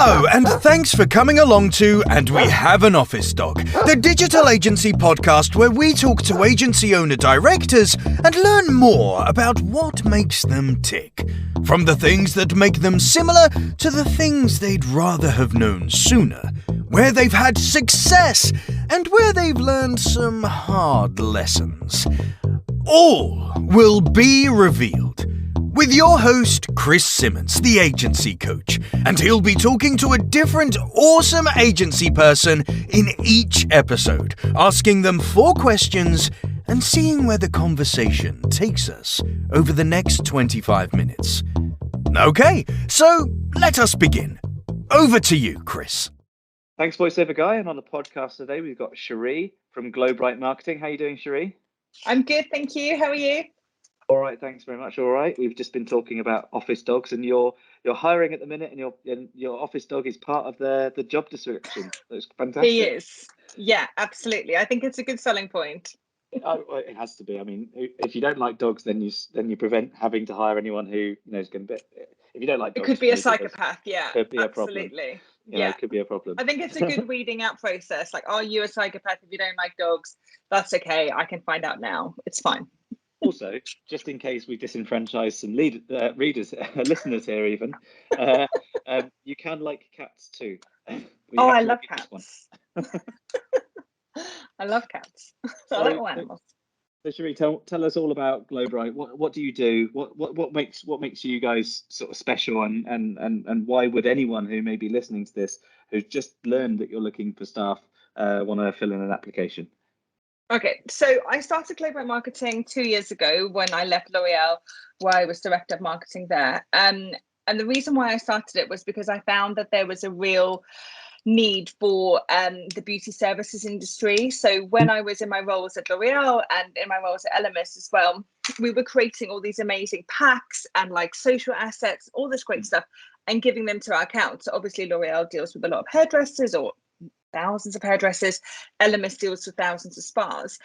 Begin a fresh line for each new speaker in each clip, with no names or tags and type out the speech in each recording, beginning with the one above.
Hello, and thanks for coming along to And We Have an Office Dog, the digital agency podcast where we talk to agency owner-directors and learn more about what makes them tick. From the things that make them similar to the things they'd rather have known sooner, where they've had success and where they've learned some hard lessons. All will be revealed with your host, Chris Simmons, the agency coach, and he'll be talking to a different awesome agency person in each episode, asking them 4 questions and seeing where the conversation takes us over the next 25 minutes. Okay, so let us begin. Over to you, Chris.
Thanks, voiceover guy. And on the podcast today, we've got Sherrie from Glowbright Marketing. How are you doing, Sherrie?
I'm good, thank you. How are you?
All right, thanks very much. All right, we've just been talking about office dogs, and you're hiring at the minute, and your office dog is part of the job description. That's fantastic.
He is. Yeah, absolutely. I think it's a good selling point.
Oh, well, it has to be. I mean, if you don't like dogs, then you prevent having to hire anyone who is going to be. If you don't like dogs,
it could be a psychopath. Yeah,
could be
absolutely.
A problem.
Yeah,
it could be a problem.
I think it's a good weeding out process. Like, are you a psychopath if you don't like dogs? That's okay. I can find out now. It's fine.
Also, just in case we disenfranchise some listeners here, even you can like cats too.
I love cats. I love cats. I like all animals.
So Sherrie, tell us all about Glowbright. What do you do? What makes you guys sort of special, and why would anyone who may be listening to this, who's just learned that you're looking for staff, want to fill in an application?
Okay, so I started Glowbright Marketing 2 years ago when I left L'Oreal, where I was director of marketing there. And the reason why I started it was because I found that there was a real need for the beauty services industry. So when I was in my roles at L'Oreal and in my roles at LMS as well, we were creating all these amazing packs and like social assets, all this great stuff, and giving them to our accounts. So obviously L'Oreal deals with a lot of hairdressers or thousands of hairdressers. LMS deals with thousands of spas.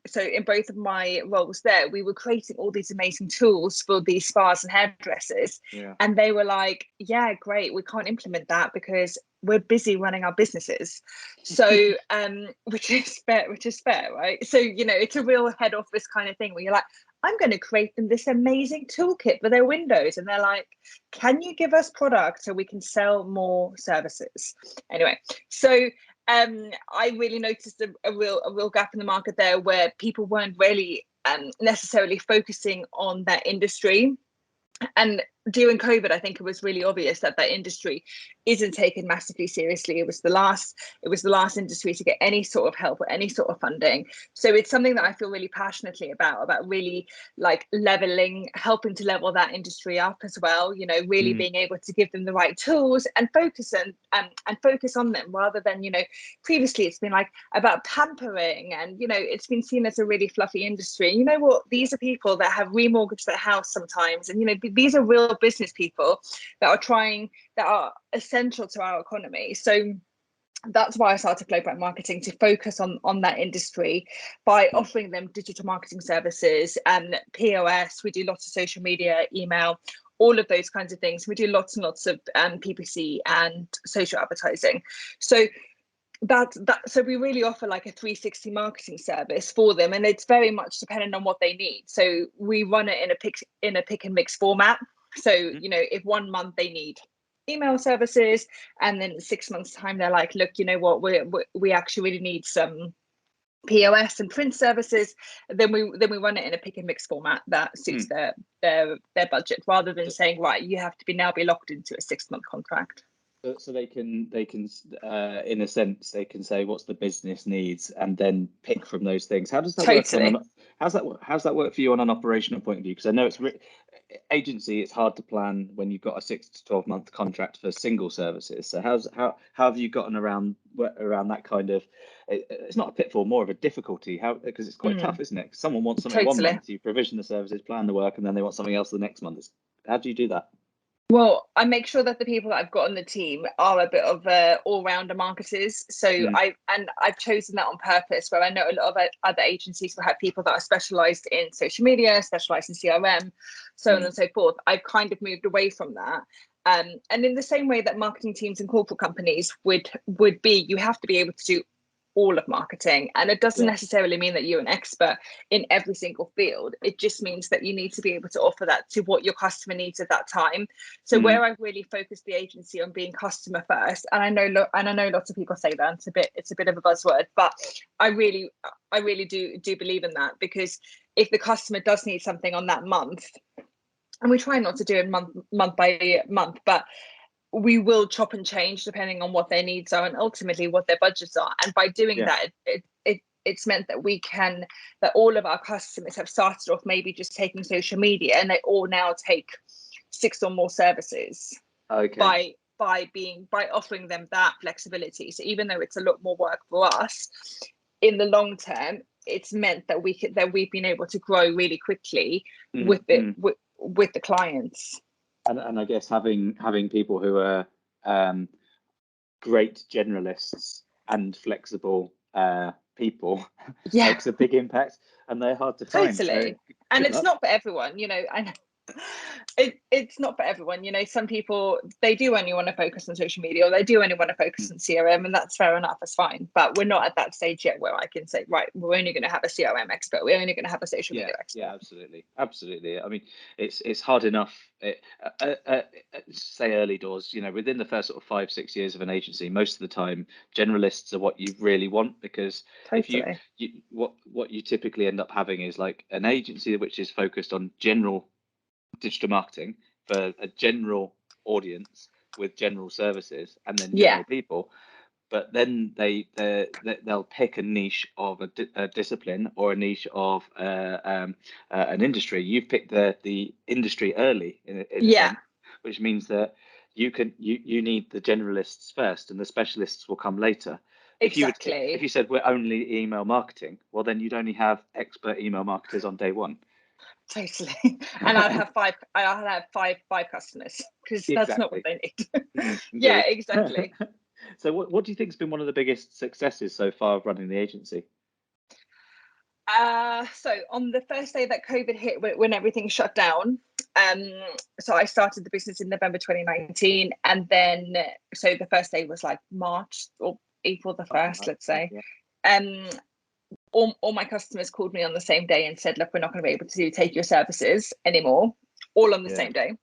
So in both of my roles there, we were creating all these amazing tools for these spas and hairdressers. Yeah. And they were like, yeah, great. We can't implement that because we're busy running our businesses. So which is fair, right? So, it's a real head office kind of thing where you're like, I'm going to create them this amazing toolkit for their windows. And they're like, can you give us product so we can sell more services? Anyway, so I really noticed a real gap in the market there where people weren't really necessarily focusing on that industry. And during COVID, I think it was really obvious that industry isn't taken massively seriously. It was the last industry to get any sort of help or any sort of funding. So it's something that I feel really passionately about really like helping to level that industry up as well. Really being able to give them the right tools and focus on them rather than, previously it's been like about pampering and, it's been seen as a really fluffy industry. And you know what? These are people that have remortgaged their house sometimes. And, these are real business people that are essential to our economy. So that's why I started Glowbright Marketing, to focus on that industry by offering them digital marketing services and POS. We do lots of social media, email, all of those kinds of things. We do lots and lots of PPC and social advertising. So so we really offer like a 360 marketing service for them, and it's very much dependent on what they need. So we run it in a pick and mix format. So if 1 month they need email services, and then 6 months time they're like, look, you know what, we actually really need some POS and print services, then we run it in a pick and mix format that suits their budget, rather than saying, right, you have to be locked into a 6-month contract.
So they can in a sense they can say what's the business needs and then pick from those things. How does that work? How's that work for you on an operational point of view? Because I know it's agency, it's hard to plan when you've got a 6 to 12 month contract for single services. So how have you gotten around that kind of? It's not a pitfall, more of a difficulty. Because it's quite tough, isn't it? Someone wants something 1 month, you provision the services, plan the work, and then they want something else the next month. How do you do that?
Well, I make sure that the people that I've got on the team are a bit of all-rounder marketers. So I've chosen that on purpose, where I know a lot of other agencies will have people that are specialized in social media, specialized in CRM, so on and so forth. I've kind of moved away from that. And in the same way that marketing teams and corporate companies would be, you have to be able to do all of marketing, and it doesn't necessarily mean that you're an expert in every single field. It just means that you need to be able to offer that to what your customer needs at that time. So where I've really focused the agency on being customer first, and I know lots of people say that it's a bit of a buzzword, but I really do believe in that, because if the customer does need something on that month, and we try not to do it month by month, but we will chop and change depending on what their needs are and ultimately what their budgets are. And by doing that, it's meant that that all of our customers have started off maybe just taking social media, and they all now take 6 or more services by offering them that flexibility. So even though it's a lot more work for us, in the long term, it's meant that we've been able to grow really quickly with the clients.
And I guess having people who are great generalists and flexible people makes a big impact, and they're hard to find.
Totally.
So
and it's not for everyone, you know. It's not for everyone, you know. Some people, they do only want to focus on social media, or they do only want to focus on CRM, and that's fair enough, it's fine. But we're not at that stage yet where I can say, right, we're only going to have a CRM expert, we're only going to have a social media expert.
Yeah, absolutely. I mean, it's hard enough, say early doors, you know, within the first sort of 5-6 years of an agency, most of the time generalists are what you really want, because if you what you typically end up having is like an agency which is focused on general digital marketing for a general audience with general services and then general people, but then they'll pick a niche of a discipline or a niche of an industry. You've picked the industry early in a sense, which means that you need the generalists first and the specialists will come later.
Exactly.
If you said we're only email marketing, well then you'd only have expert email marketers on day one.
Totally. And I'll have five customers, because that's not what they need. Yeah, exactly.
So what do you think has been one of the biggest successes so far of running the agency?
So on the first day that COVID hit, when everything shut down, so I started the business in November 2019, and then so the first day was like March or April the 1st, let's say. All my customers called me on the same day and said, look, we're not going to be able to take your services anymore, all on the same day,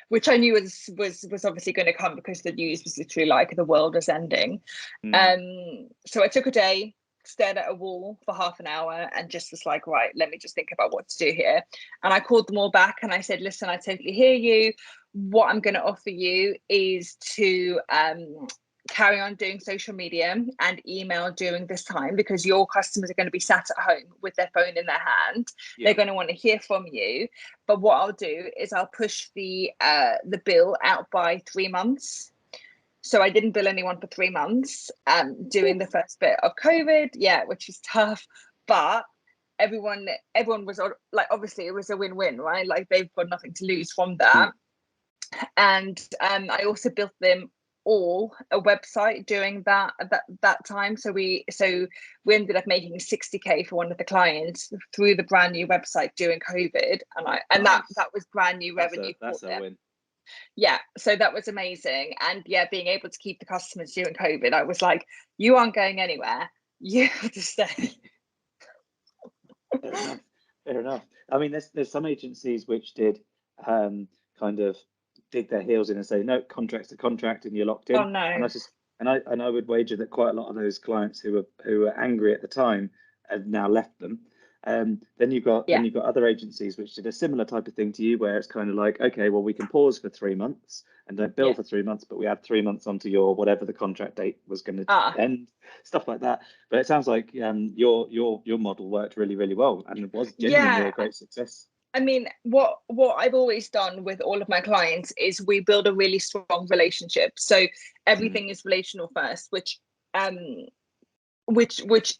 which I knew was obviously going to come, because the news was literally like the world was ending. So I took a day, stared at a wall for half an hour, and just was like, right, let me just think about what to do here. And I called them all back and I said, listen, I totally hear you. What I'm going to offer you is to carry on doing social media and email during this time, because your customers are going to be sat at home with their phone in their hand. They're going to want to hear from you. But what I'll do is I'll push the bill out by 3 months. So I didn't bill anyone for 3 months during the first bit of COVID, which is tough. But everyone was like, obviously it was a win-win, right? Like they've got nothing to lose from that. And I also built them all a website during that time. So we ended up making 60K for one of the clients through the brand new website during COVID, and that was brand new revenue for them. Win. Yeah, so that was amazing. And being able to keep the customers during COVID, I was like, you aren't going anywhere, you have to stay.
Fair enough. I mean, there's some agencies which did kind of dig their heels in and say, no, contract's a contract and you're locked in.
Oh no.
And I would wager that quite a lot of those clients who were angry at the time have now left them. Then you've got other agencies which did a similar type of thing to you, where it's kind of like, okay, well, we can pause for 3 months and don't bill for 3 months, but we add 3 months onto your whatever the contract date was going to end, stuff like that. But it sounds like your model worked really, really well, and it was genuinely a great success.
I mean, what I've always done with all of my clients is we build a really strong relationship. So everything is relational first, which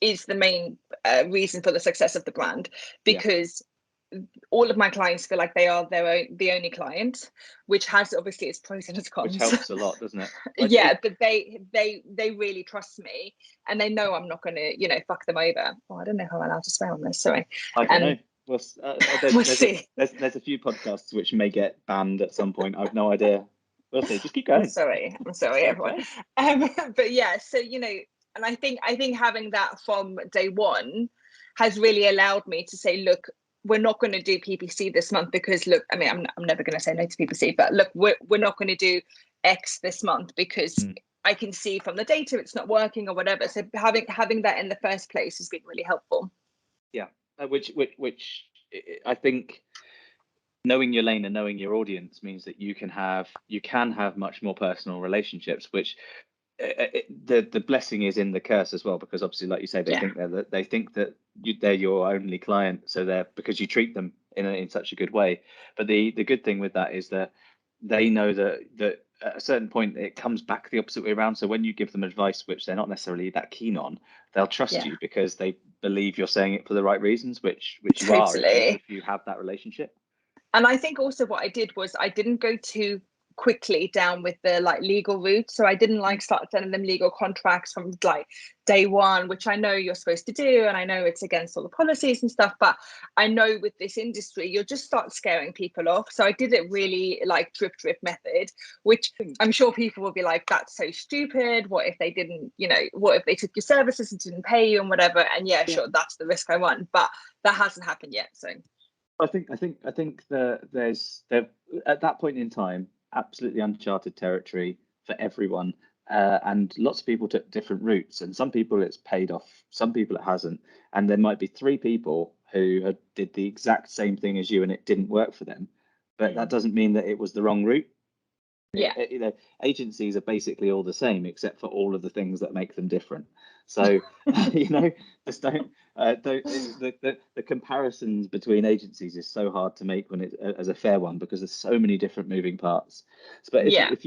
is the main reason for the success of the brand, because all of my clients feel like they are the only client, which has obviously its pros and its cons.
Which helps a lot, doesn't it?
Yeah, but they really trust me, and they know I'm not going to, fuck them over. Oh, I don't know how I'm allowed to swear on this. Sorry.
I don't know. Well,
we'll see.
There's a few podcasts which may get banned at some point. I've no idea. We'll see. Just keep going.
I'm sorry, everyone. But yeah, so and I think having that from day one has really allowed me to say, look, we're not going to do PPC this month because look, I mean, I'm never going to say no to PPC, but look, we're not going to do X this month because I can see from the data it's not working or whatever. So having that in the first place has been really helpful.
Yeah, which I think knowing your lane and knowing your audience means that you can have much more personal relationships, which the blessing is in the curse as well, because obviously, like you say, they think that they're your only client, so they're, because you treat them in such a good way. But the good thing with that is that they know that at a certain point it comes back the opposite way around. So when you give them advice which they're not necessarily that keen on, they'll trust you because they believe you're saying it for the right reasons, which you are if you have that relationship.
And I think also what I did was I didn't go too quickly down with the legal route. So I didn't start sending them legal contracts from day one, which I know you're supposed to do. And I know it's against all the policies and stuff, but I know with this industry, you'll just start scaring people off. So I did it really drip method, which I'm sure people will be like, that's so stupid. What if they didn't, what if they took your services and didn't pay you and whatever? And sure, that's the risk I want, but that hasn't happened yet. So
I think that there's at that point in time, absolutely uncharted territory for everyone, and lots of people took different routes, and some people it's paid off, some people it hasn't, and there might be 3 people who did the exact same thing as you and it didn't work for them, but that doesn't mean that it was the wrong route. Agencies are basically all the same except for all of the things that make them different. So just don't the comparisons between agencies is so hard to make when it as a fair one, because there's so many different moving parts. But if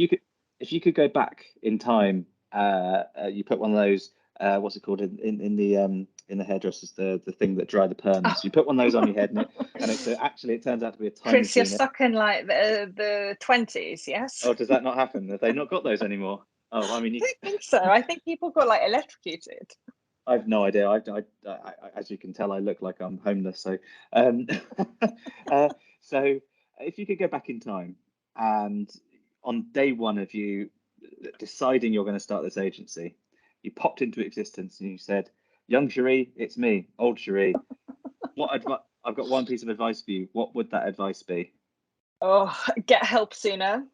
you could go back in time, you put one of those what's it called in the hairdressers, the thing that dry the perms. You put one of those on your head, and it turns out to be a time
Chris,
machine.
you're stuck in the 20s, yes?
Oh, does that not happen? Have they not got those anymore? Oh, I mean,
I don't think so. I think people got electrocuted.
I've no idea. I as you can tell, I look like I'm homeless. So, so if you could go back in time, and on day one of you deciding you're going to start this agency, you popped into existence and you said, "Young Sherrie, it's me, old Sherrie. I've got one piece of advice for you. What would that advice be?"
Oh, get help sooner.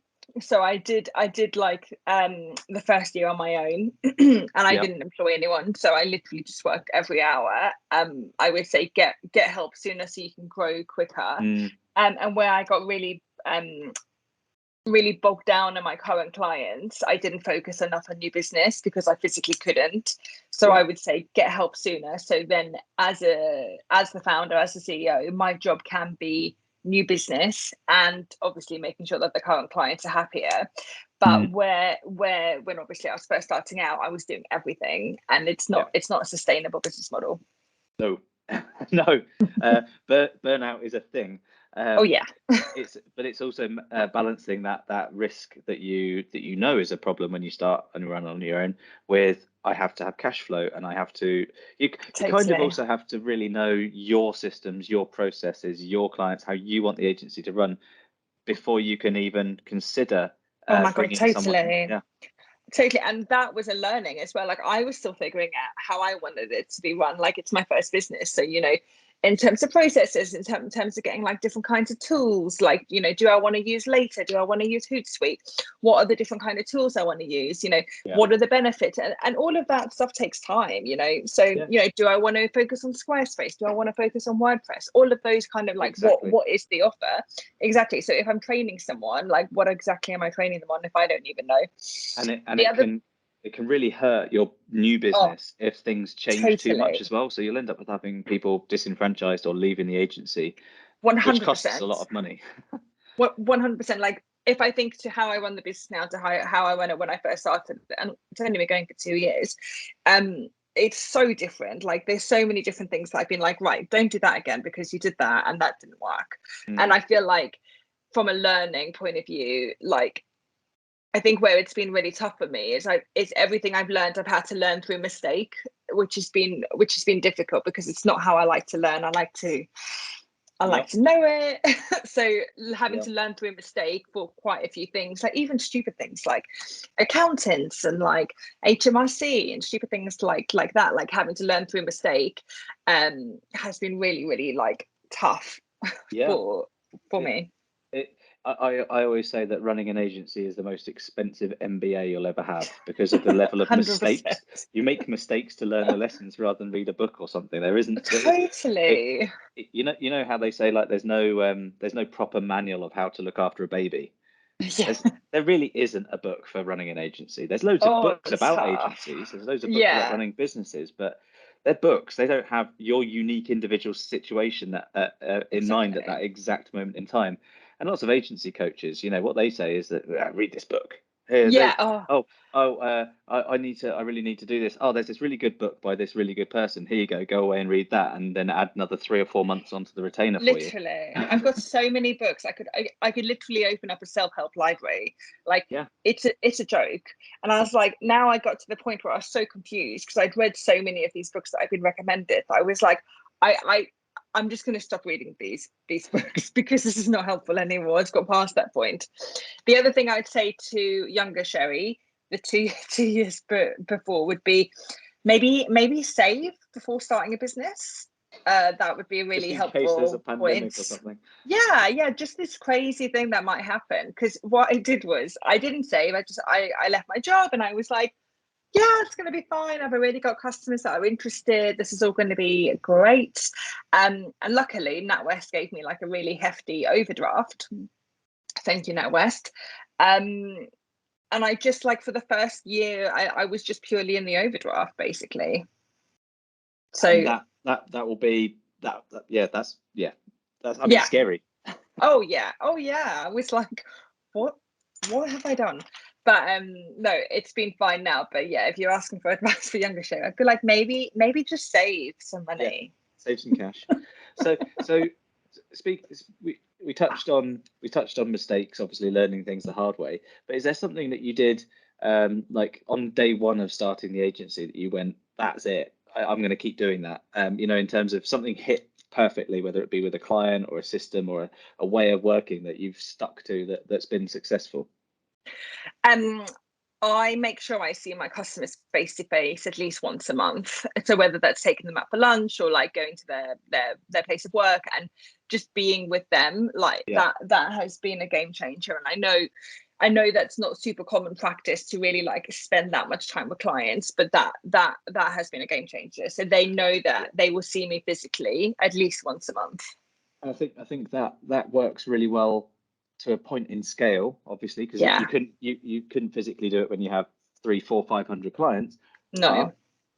So I did the first year on my own, and I didn't employ anyone. So I literally just worked every hour. I would say get help sooner so you can grow quicker. And where I got really bogged down in my current clients, I didn't focus enough on new business because I physically couldn't. So I would say get help sooner. So then as the founder, as the CEO, my job can be new business and obviously making sure that the current clients are happier. But when obviously I was first starting out, I was doing everything, and it's not a sustainable business model.
No, no. Burnout is a thing. It's also balancing that risk that you know is a problem when you start and run on your own with, I have to have cash flow, and I have to you kind of also have to really know your systems, your processes, your clients, how you want the agency to run before you can even consider bringing someone.
Totally. And that was a learning as well. I was still figuring out how I wanted it to be run. It's my first business. So, in terms of processes, in terms of getting different kinds of tools, do I want to use Later? Do I want to use Hootsuite? What are the different kind of tools I want to use? What are the benefits? And all of that stuff takes time, So, do I want to focus on Squarespace? Do I want to focus on WordPress? All of those kind of what is the offer? Exactly. So if I'm training someone, what exactly am I training them on if I don't even know?
And it can really hurt your new business if things change too much as well. So you'll end up with having people disenfranchised or leaving the agency,
100%.
Which costs a lot of money.
100%. If I think to how I run the business now to how I run it when I first started, and it's only been going for 2 years, it's so different. Like there's so many different things that I've been like, right, don't do that again because you did that and that didn't work. And I feel like from a learning point of view, like I think where it's been really tough for me is it's everything I've learned I've had to learn through mistake, which has been difficult because it's not how I like to learn. I like to know it. So having to learn through a mistake for quite a few things, like even stupid things like accountants and like HMRC and stupid things like that, like having to learn through a mistake has been really, really like tough for me.
I always say that running an agency is the most expensive MBA you'll ever have because of the level of mistakes. You make mistakes to learn the lessons rather than read a book or something. There isn't
totally.
You know how they say like there's no proper manual of how to look after a baby. Yeah. There really isn't a book for running an agency. There's loads of books about agencies. There's loads of books about running businesses, but they're books. They don't have your unique individual situation that in mind at that exact moment in time. And lots of agency coaches, you know, what they say is that read this book. I really need to do this. Oh, there's this really good book by this really good person. Here you go away and read that, and then add another 3 or 4 months onto the retainer for you.
Literally, I've got so many books. I could literally open up a self-help library. Like it's a joke. And I was like, now I got to the point where I was so confused because I'd read so many of these books that I've been recommended. I was like, I'm just going to stop reading these books because this is not helpful anymore. It's got past that point. The other thing I would say to younger Sherrie, the two years before, would be maybe save before starting a business. That would be a really helpful
case there's a pandemic
point.
or something.
Yeah, just this crazy thing that might happen. Because what I did was I didn't save. I left my job and I was like, yeah, it's going to be fine. I've already got customers that are interested. This is all going to be great. And luckily, NatWest gave me like a really hefty overdraft. Thank you, NatWest. And I just like for the first year, I was just purely in the overdraft, basically. So
and that will be that. That's scary.
Oh yeah. I was like, what have I done? But no, it's been fine now. But yeah, if you're asking for advice for younger Sherrie, I'd be like, maybe just save some money.
Save some cash. So we touched on mistakes, obviously learning things the hard way. But is there something that you did like on day one of starting the agency that you went, that's it, I'm going to keep doing that? You know, in terms of something hit perfectly, whether it be with a client or a system or a way of working that you've stuck to that's been successful?
I make sure I see my customers face to face at least once a month. So whether that's taking them out for lunch or like going to their place of work and just being with them, like that has been a game changer. And I know that's not super common practice to really like spend that much time with clients, but that has been a game changer. So they know that they will see me physically at least once a month.
I think that works really well to a point in scale, obviously, because you couldn't physically do it when you have 300, 400, 500 clients.
No,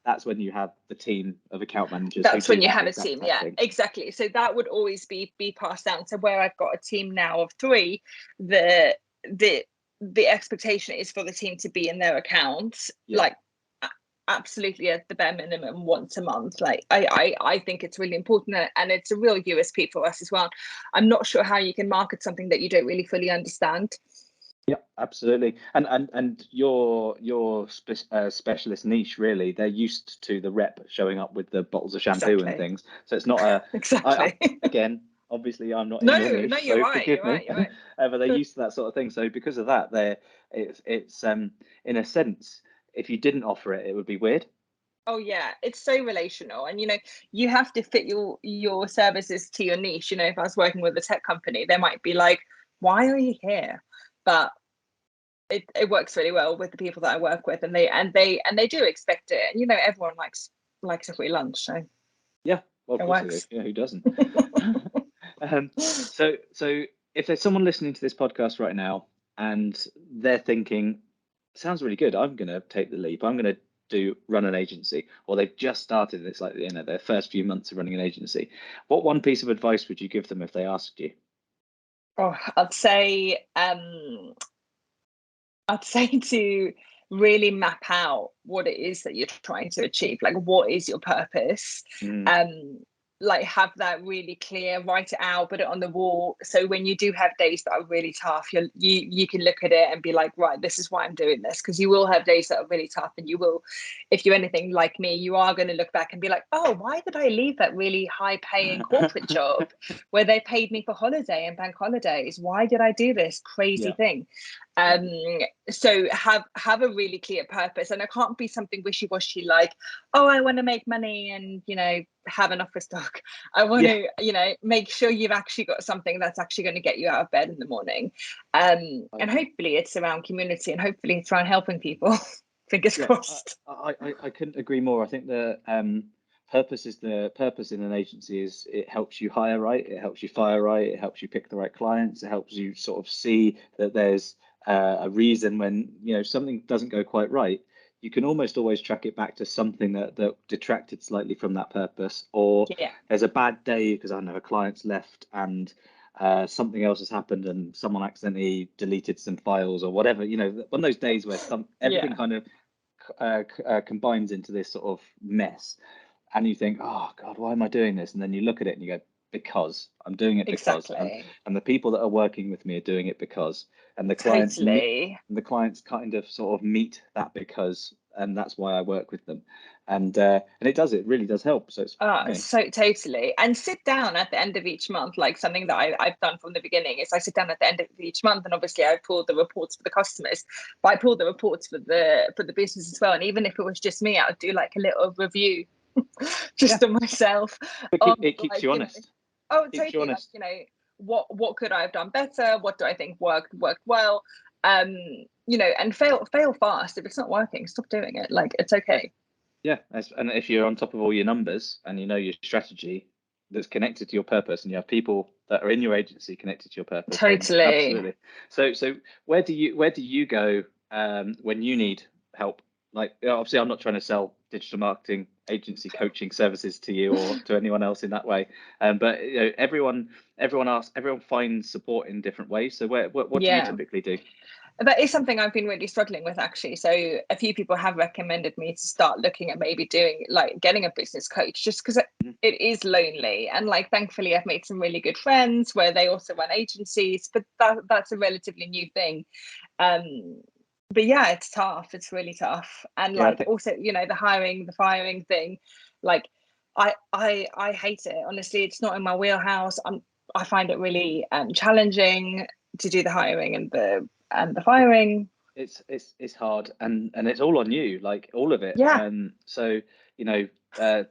that's when you have the team of account managers.
That's when you have a team. Yeah, exactly. So that would always be passed down. So where I've got a team now of 3, the expectation is for the team to be in their accounts like absolutely at the bare minimum once a month. Like I think it's really important and it's a real USP for us as well. I'm not sure how you can market something that you don't really fully understand.
Yeah, absolutely. And your specialist niche, really, they're used to the rep showing up with the bottles of shampoo and things. So it's not a
exactly.
Again, obviously, I'm not.
No,
in your niche,
no, you're right. You're right.
But they're used to that sort of thing. So because of that, it's in a sense, if you didn't offer it, it would be weird.
Oh yeah, it's so relational, and you know you have to fit your services to your niche. You know, if I was working with a tech company, they might be like, "Why are you here?" But it works really well with the people that I work with, and they do expect it. And you know, everyone likes a free lunch, so
yeah, well, of course they do. Yeah, who doesn't? So if there's someone listening to this podcast right now and they're thinking, sounds really good, I'm going to take the leap, I'm going to run an agency, or they've just started, it's like, you know, their first few months of running an agency, what one piece of advice would you give them if they asked you?
Oh, I'd say to really map out what it is that you're trying to achieve. Like, what is your purpose? Like, have that really clear, write it out, put it on the wall. So when you do have days that are really tough, you can look at it and be like, right, this is why I'm doing this. Because you will have days that are really tough, and you will, if you're anything like me, you are going to look back and be like, oh, why did I leave that really high paying corporate job where they paid me for holiday and bank holidays? Why did I do this crazy thing? So have a really clear purpose, and it can't be something wishy-washy like, oh, I want to make money and, you know, have an office dog. I want to, you know, make sure you've actually got something that's actually going to get you out of bed in the morning. And hopefully it's around community, and hopefully it's around helping people. Fingers crossed.
I couldn't agree more. I think the purpose in an agency is it helps you hire right, it helps you fire right, it helps you pick the right clients, it helps you sort of see that there's a reason when, you know, something doesn't go quite right. You can almost always track it back to something that detracted slightly from that purpose, or there's a bad day because I don't know, a client's left and something else has happened and someone accidentally deleted some files or whatever. You know, one of those days where everything kind of combines into this sort of mess, and you think, oh God, why am I doing this? And then you look at it and you go, because I'm doing it because, and the people that are working with me are doing it because, and the clients kind of sort of meet that because, and that's why I work with them, and it really does help. So it's
so totally. And sit down at the end of each month, like something that I've done from the beginning is I sit down at the end of each month, and obviously I pull the reports for the customers, but I pull the reports for the business as well. And even if it was just me, I would do like a little review just on myself.
It keeps you honest.
Oh, totally. Like, you know, what could I have done better? What do I think worked well? You know, and fail fast. If it's not working, stop doing it. Like, it's okay.
Yeah, and if you're on top of all your numbers and you know your strategy that's connected to your purpose, and you have people that are in your agency connected to your purpose,
totally.
So where do you go when you need help? Like, obviously, I'm not trying to sell digital marketing agency coaching services to you or to anyone else in that way, but you know, everyone finds support in different ways. So what do you typically do?
That is something I've been really struggling with, actually. So a few people have recommended me to start looking at maybe doing, like, getting a business coach, just because it is lonely. And like, thankfully, I've made some really good friends where they also run agencies, but that's a relatively new thing. But yeah, it's tough. It's really tough. And like, also, you know, the hiring, the firing thing, like, I hate it. Honestly, it's not in my wheelhouse. I find it really challenging to do the hiring and the firing.
It's hard, and it's all on you, like all of it. So, you know,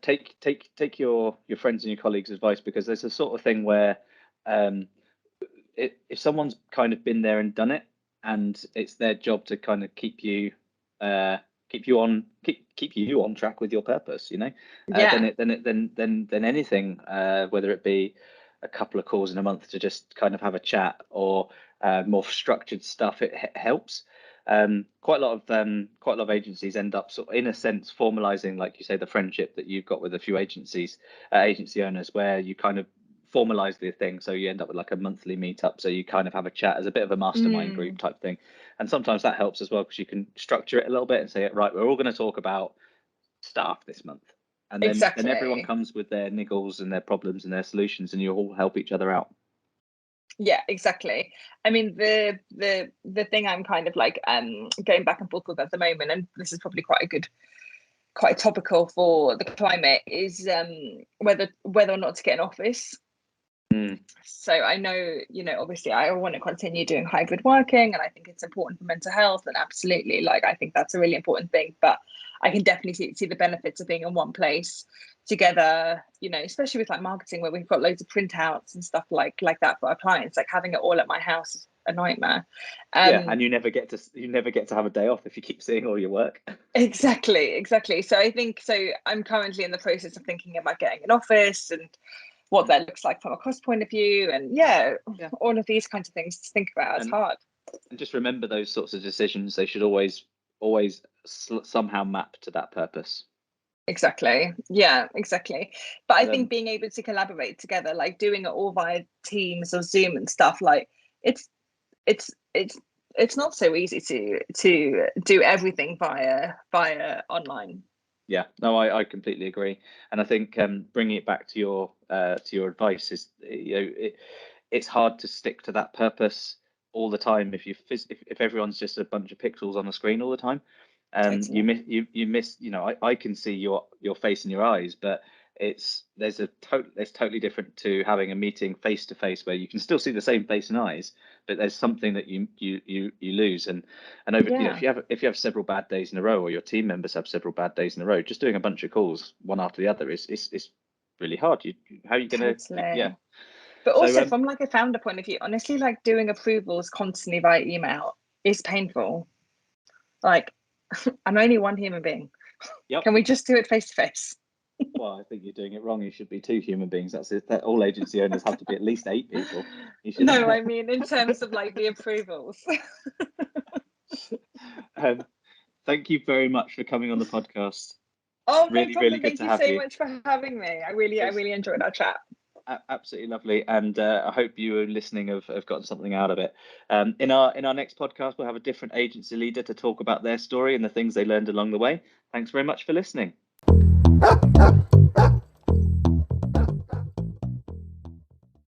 take your friends and your colleagues' advice, because there's a sort of thing where if someone's kind of been there and done it, and it's their job to kind of keep you on track with your purpose, you know, then anything, whether it be a couple of calls in a month to just kind of have a chat, or more structured stuff, it helps. Quite a lot of agencies end up sort of, in a sense, formalizing, like you say, the friendship that you've got with a few agency owners, where you kind of formalize the thing, so you end up with like a monthly meetup, so you kind of have a chat as a bit of a mastermind group type thing. And sometimes that helps as well, because you can structure it a little bit and say, right, we're all going to talk about staff this month, and then everyone comes with their niggles and their problems and their solutions, and you all help each other out.
Yeah, exactly. I mean, the thing I'm kind of like going back and forth with at the moment, and this is probably quite topical for the climate, is whether or not to get an office. So I know, you know, obviously I want to continue doing hybrid working, and I think it's important for mental health, and absolutely, like, I think that's a really important thing. But I can definitely see the benefits of being in one place together, you know, especially with like marketing, where we've got loads of printouts and stuff like that for our clients. Like, having it all at my house is a nightmare.
And you never get to have a day off if you keep seeing all your work.
Exactly. So I think, so I'm currently in the process of thinking about getting an office and what that looks like from a cost point of view, and all of these kinds of things to think about. It's hard.
And just remember, those sorts of decisions, they should always somehow map to that purpose.
Exactly. Yeah, exactly. But I think being able to collaborate together, like doing it all via Teams or Zoom and stuff, like it's it's not so easy to do everything via online.
Yeah, no, I completely agree, and I think bringing it back to your advice is, it's hard to stick to that purpose all the time if everyone's just a bunch of pixels on a screen all the time.
Totally.
You miss, I can see your face and your eyes, but there's totally different to having a meeting face to face where you can still see the same face and eyes, but there's something that you lose. And over,
Yeah.
if you have several bad days in a row, or your team members have several bad days in a row, just doing a bunch of calls one after the other is really hard. How are you gonna?
Totally.
Yeah.
But
So
also from like a founder point of view, honestly, like doing approvals constantly via email is painful. Like, I'm only one human being.
Yep.
Can we just do it face to face?
Well, I think you're doing it wrong. You should be 2 human beings. That's it. That all agency owners have to be at least 8 people. You should.
No, I mean in terms of like the approvals.
Thank you very much for coming on the podcast.
Oh, no
Really, really
problem.
good
Thank
to
you
have
so
you.
much for having me. I really enjoyed our chat.
Absolutely lovely, and I hope you listening have gotten something out of it. In our next podcast, we'll have a different agency leader to talk about their story and the things they learned along the way. Thanks very much for listening.